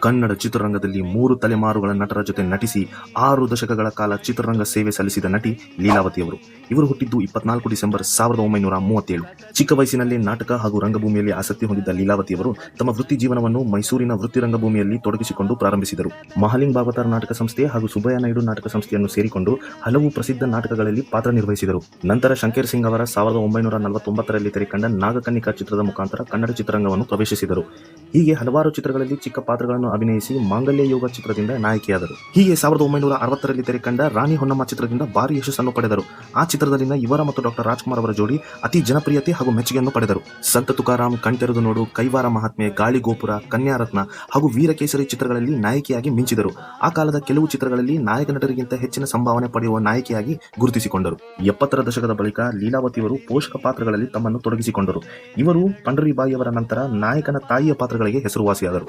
ಕನ್ನಡ ಚಿತ್ರರಂಗದಲ್ಲಿ 3 ತಲೆಮಾರುಗಳ ನಟರ ಜೊತೆ ನಟಿಸಿ 6 ದಶಕಗಳ ಕಾಲ ಚಿತ್ರರಂಗ ಸೇವೆ ಸಲ್ಲಿಸಿದ ನಟಿ ಲೀಲಾವತಿಯವರು. ಇವರು ಹುಟ್ಟಿದ್ದು 24 ಡಿಸೆಂಬರ್ 1937. ಚಿಕ್ಕ ವಯಸ್ಸಿನಲ್ಲಿ ನಾಟಕ ಹಾಗೂ ರಂಗಭೂಮಿಯಲ್ಲಿ ಆಸಕ್ತಿ ಹೊಂದಿದ್ದ ಲೀಲಾವತಿಯವರು ತಮ್ಮ ವೃತ್ತಿ ಜೀವನವನ್ನು ಮೈಸೂರಿನ ವೃತ್ತಿ ರಂಗಭೂಮಿಯಲ್ಲಿ ತೊಡಗಿಸಿಕೊಂಡು ಪ್ರಾರಂಭಿಸಿದರು. ಮಹಾಲಿಂಗ ಭಾಗವತಾರ್ ನಾಟಕ ಸಂಸ್ಥೆ ಹಾಗೂ ಸುಬ್ಬಯ್ಯ ನಾಯ್ಡು ನಾಟಕ ಸಂಸ್ಥೆಯನ್ನು ಸೇರಿಕೊಂಡು ಹಲವು ಪ್ರಸಿದ್ಧ ನಾಟಕಗಳಲ್ಲಿ ಪಾತ್ರ ನಿರ್ವಹಿಸಿದರು. ನಂತರ ಶಂಕರ್ ಸಿಂಗ್ ಅವರ 1949ರಲ್ಲಿ ತೆರೆಕಂಡ ನಾಗಕನ್ನಿಕಾ ಚಿತ್ರದ ಮುಖಾಂತರ ಕನ್ನಡ ಚಿತ್ರರಂಗವನ್ನು ಪ್ರವೇಶಿಸಿದರು. ಹೀಗೆ ಹಲವಾರು ಚಿತ್ರಗಳಲ್ಲಿ ಚಿಕ್ಕ ಪಾತ್ರಗಳನ್ನು ಅಭಿನಯಿಸಿ ಮಾಂಗಲ್ಯ ಯೋಗ ಚಿತ್ರದಿಂದ ನಾಯಕಿಯಾದರು. ಹೀಗೆ 1960ರಲ್ಲಿ ತೆರೆಕಂಡ ರಾಣಿ ಹೊನ್ನಮ್ಮ ಚಿತ್ರದಿಂದ ಭಾರಿ ಯಶಸ್ಸನ್ನು ಪಡೆದರು. ಆ ಚಿತ್ರದಲ್ಲಿನ ಇವರ ಮತ್ತು ಡಾ ರಾಜ್ಕುಮಾರ್ ಅವರ ಜೋಡಿ ಅತಿ ಜನಪ್ರಿಯತೆ ಹಾಗೂ ಮೆಚ್ಚುಗೆಯನ್ನು ಪಡೆದರು. ಸಂತ ತುಕಾರಾಮ್, ಕಣ್ತೆರೆದು ನೋಡು, ಕೈವಾರ ಮಹಾತ್ಮೆ, ಗಾಳಿ ಗೋಪುರ, ಕನ್ಯಾರತ್ನ ಹಾಗೂ ವೀರಕೇಸರಿ ಚಿತ್ರಗಳಲ್ಲಿ ನಾಯಕಿಯಾಗಿ ಮಿಂಚಿದರು. ಆ ಕಾಲದ ಕೆಲವು ಚಿತ್ರಗಳಲ್ಲಿ ನಾಯಕ ನಟರಿಗಿಂತ ಹೆಚ್ಚಿನ ಸಂಭಾವನೆ ಪಡೆಯುವ ನಾಯಕಿಯಾಗಿ ಗುರುತಿಸಿಕೊಂಡರು. 70ರ ದಶಕದ ಬಳಿಕ ಲೀಲಾವತಿಯವರು ಪೋಷಕ ಪಾತ್ರಗಳಲ್ಲಿ ತಮ್ಮನ್ನು ತೊಡಗಿಸಿಕೊಂಡರು. ಇವರು ಪಂಡರಿಬಾಯಿಯವರ ನಂತರ ನಾಯಕನ ತಾಯಿಯ ಪಾತ್ರಗಳಿಗೆ ಹೆಸರುವಾಸಿಯಾದರು.